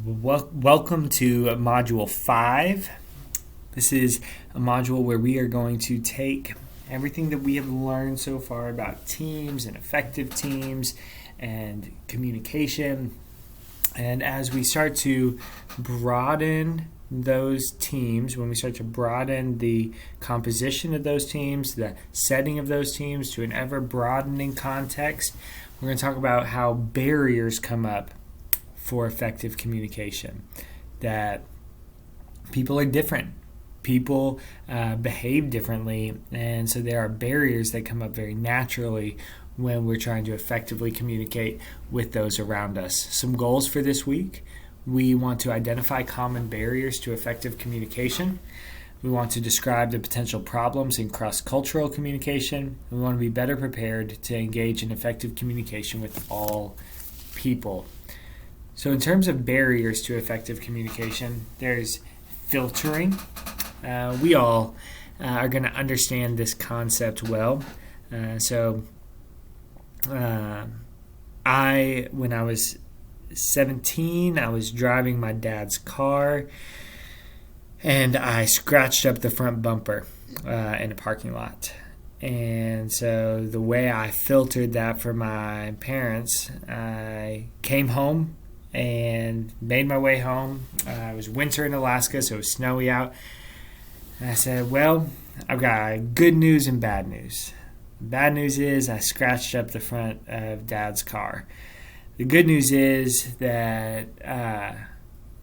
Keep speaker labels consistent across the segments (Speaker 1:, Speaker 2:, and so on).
Speaker 1: Welcome to Module 5. This is a module where we are going to take everything that we have learned so far about teams and effective teams and communication. And as we start to broaden those teams, when we start to broaden the composition of those teams, the setting of those teams to an ever-broadening context, we're going to talk about how barriers come up for effective communication, that people are different. People behave differently, and so there are barriers that come up very naturally when we're trying to effectively communicate with those around us. Some goals for this week: we want to identify common barriers to effective communication. We want to describe the potential problems in cross-cultural communication. We want to be better prepared to engage in effective communication with all people. So in terms of barriers to effective communication, there's filtering. We all are going to understand this concept well. When I was 17, I was driving my dad's car, and I scratched up the front bumper in a parking lot. And so the way I filtered that for my parents, I came home and made my way home. It was winter in Alaska, so it was snowy out. And I said, well, I've got good news and bad news. The bad news is I scratched up the front of Dad's car. The good news is that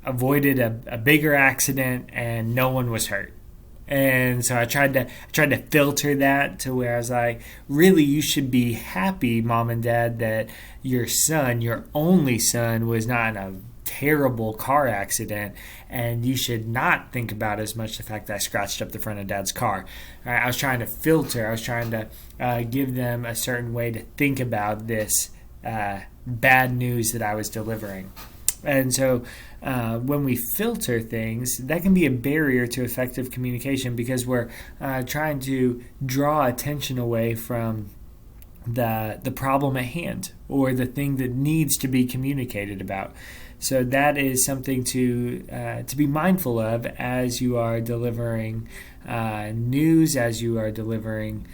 Speaker 1: avoided a bigger accident and no one was hurt. And so I tried to filter that to where I was like, really, you should be happy, Mom and Dad, that your son, your only son, was not in a terrible car accident, and you should not think about as much the fact that I scratched up the front of Dad's car. All right, I was trying to filter. I was trying to give them a certain way to think about this bad news that I was delivering. And so when we filter things, that can be a barrier to effective communication because we're trying to draw attention away from the problem at hand or the thing that needs to be communicated about. So that is something to be mindful of as you are delivering news, as you are delivering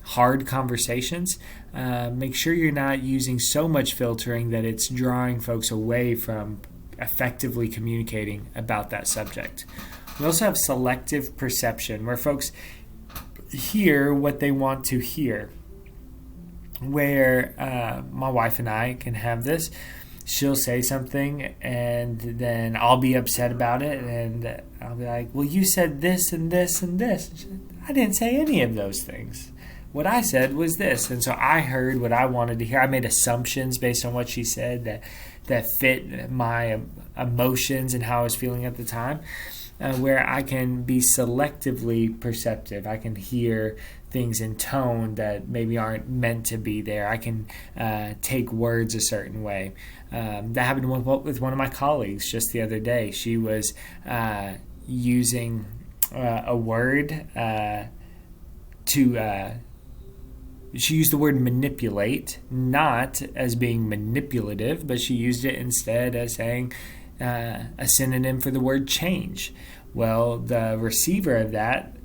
Speaker 1: hard conversations. Make sure you're not using so much filtering that it's drawing folks away from effectively communicating about that subject. We also have selective perception, where folks hear what they want to hear. Where my wife and I can have this. She'll say something, and then I'll be upset about it, and I'll be like, well, you said this and this and this. And she said, I didn't say any of those things. What I said was this. And so I heard what I wanted to hear. I made assumptions based on what she said that fit my emotions and how I was feeling at the time, where I can be selectively perceptive. I can hear things in tone that maybe aren't meant to be there. I can take words a certain way. That happened with one of my colleagues just the other day. She was using a word she used the word manipulate, not as being manipulative, but she used it instead as saying a synonym for the word change. Well, the receiver of that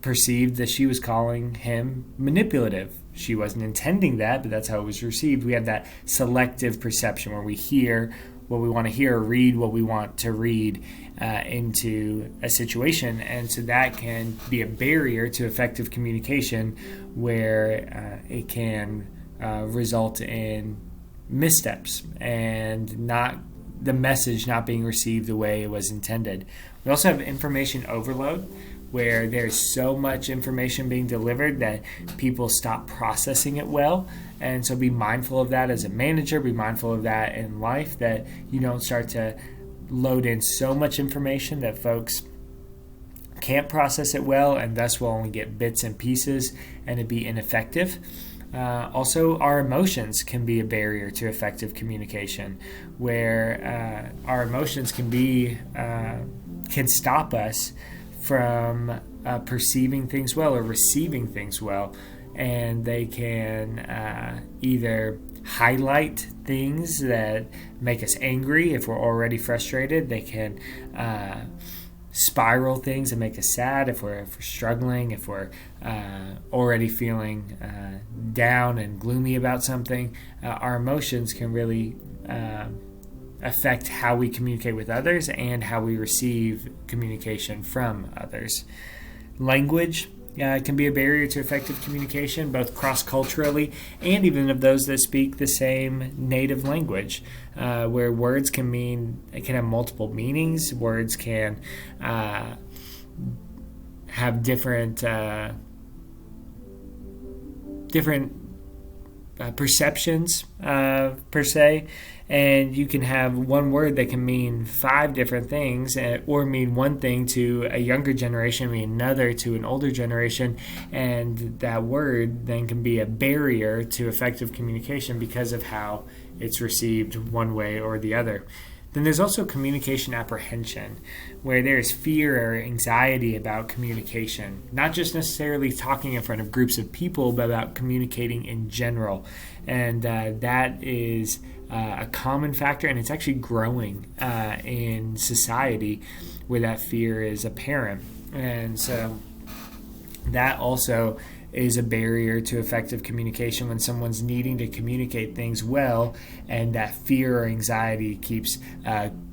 Speaker 1: perceived that she was calling him manipulative. She wasn't intending that, but that's how it was received. We have that selective perception where we hear what we want to hear or read what we want to read into a situation. And so that can be a barrier to effective communication where it can result in missteps and not the message not being received the way it was intended. We also have information overload, where there's so much information being delivered that people stop processing it well. And so be mindful of that as a manager, be mindful of that in life, that you don't start to load in so much information that folks can't process it well and thus will only get bits and pieces and it'd be ineffective. Also, our emotions can be a barrier to effective communication, where our emotions can stop us from perceiving things well or receiving things well, and they can either highlight things that make us angry if we're already frustrated. They can spiral things that make us sad if we're struggling, if we're already feeling down and gloomy about something. Our emotions can really affect how we communicate with others and how we receive communication from others. Language can be a barrier to effective communication, both cross-culturally and even of those that speak the same native language, where words can have multiple meanings. Words can have different perceptions per se, and you can have one word that can mean 5 different things, or mean one thing to a younger generation, mean another to an older generation, and that word then can be a barrier to effective communication because of how it's received one way or the other. Then there's also communication apprehension, where there's fear or anxiety about communication, not just necessarily talking in front of groups of people, but about communicating in general. And that is a common factor, and it's actually growing in society where that fear is apparent. And so that also is a barrier to effective communication when someone's needing to communicate things well, and that fear or anxiety keeps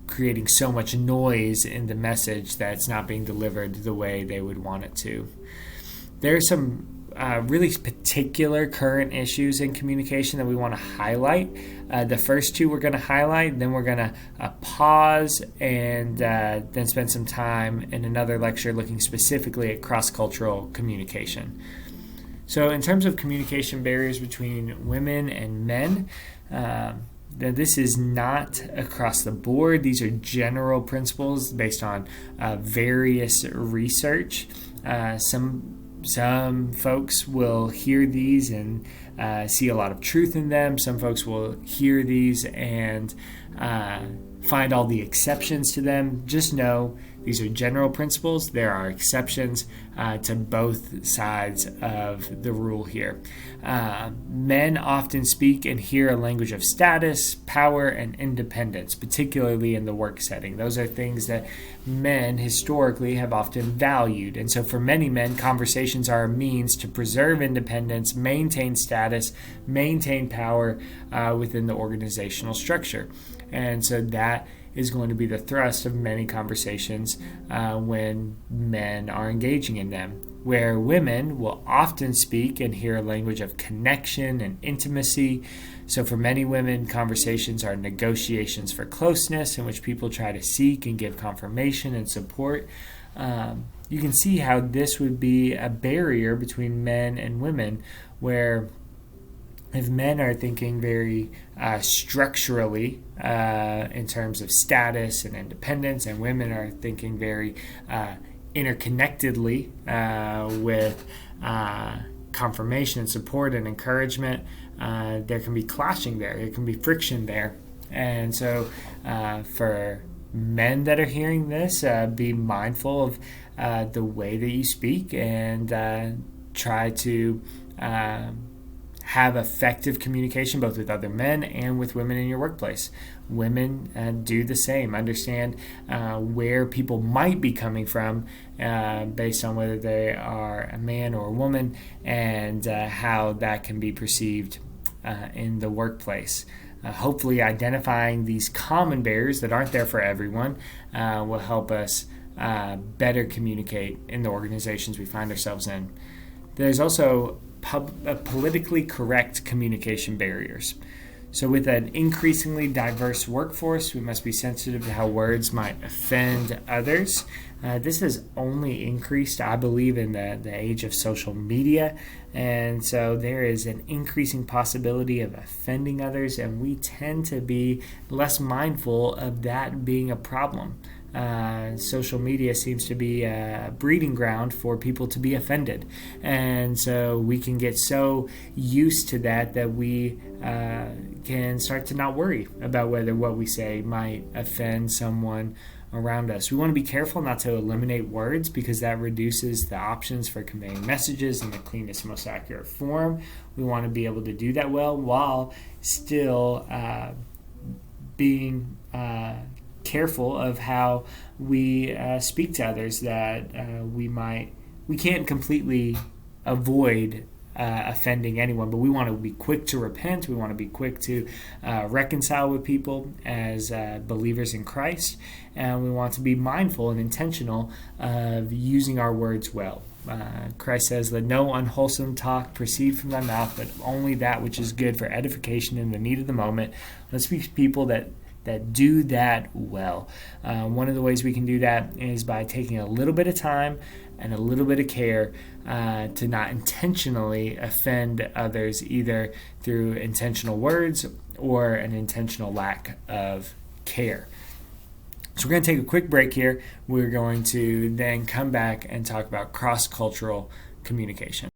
Speaker 1: creating so much noise in the message that it's not being delivered the way they would want it to. There are some really particular current issues in communication that we want to highlight. The first 2 we're going to highlight, then we're going to pause and then spend some time in another lecture looking specifically at cross-cultural communication. So in terms of communication barriers between women and men, this is not across the board. These are general principles based on various research. Some folks will hear these and see a lot of truth in them. Some folks will hear these and find all the exceptions to them. Just know these are general principles. There are exceptions to both sides of the rule here. Men often speak and hear a language of status, power, and independence, particularly in the work setting. Those are things that men historically have often valued. And so for many men, conversations are a means to preserve independence, maintain status, maintain power within the organizational structure. And so that is going to be the thrust of many conversations when men are engaging in them, where women will often speak and hear a language of connection and intimacy. So for many women, conversations are negotiations for closeness in which people try to seek and give confirmation and support. You can see how this would be a barrier between men and women, where if men are thinking very structurally in terms of status and independence, and women are thinking very interconnectedly with confirmation and support and encouragement, there can be clashing there. There can be friction there. And so for men that are hearing this, be mindful of the way that you speak, and try to have effective communication both with other men and with women in your workplace. Women do the same. Understand where people might be coming from based on whether they are a man or a woman, and how that can be perceived in the workplace. Hopefully identifying these common barriers that aren't there for everyone will help us better communicate in the organizations we find ourselves in. There's also politically correct communication barriers. So with an increasingly diverse workforce, we must be sensitive to how words might offend others. This has only increased, I believe, in the age of social media. And so there is an increasing possibility of offending others, and we tend to be less mindful of that being a problem. Social media seems to be a breeding ground for people to be offended. And so we can get so used to that we can start to not worry about whether what we say might offend someone around us. We want to be careful not to eliminate words because that reduces the options for conveying messages in the cleanest, most accurate form. We want to be able to do that well while still being careful of how we speak to others, that we can't completely avoid offending anyone, but we want to be quick to repent. We want to be quick to reconcile with people as believers in Christ, and we want to be mindful and intentional of using our words well. Christ says, "Let no unwholesome talk proceed from thy mouth, but only that which is good for edification in the need of the moment." Let's be people that do that well. One of the ways we can do that is by taking a little bit of time and a little bit of care to not intentionally offend others, either through intentional words or an intentional lack of care. So we're going to take a quick break here. We're going to then come back and talk about cross-cultural communication.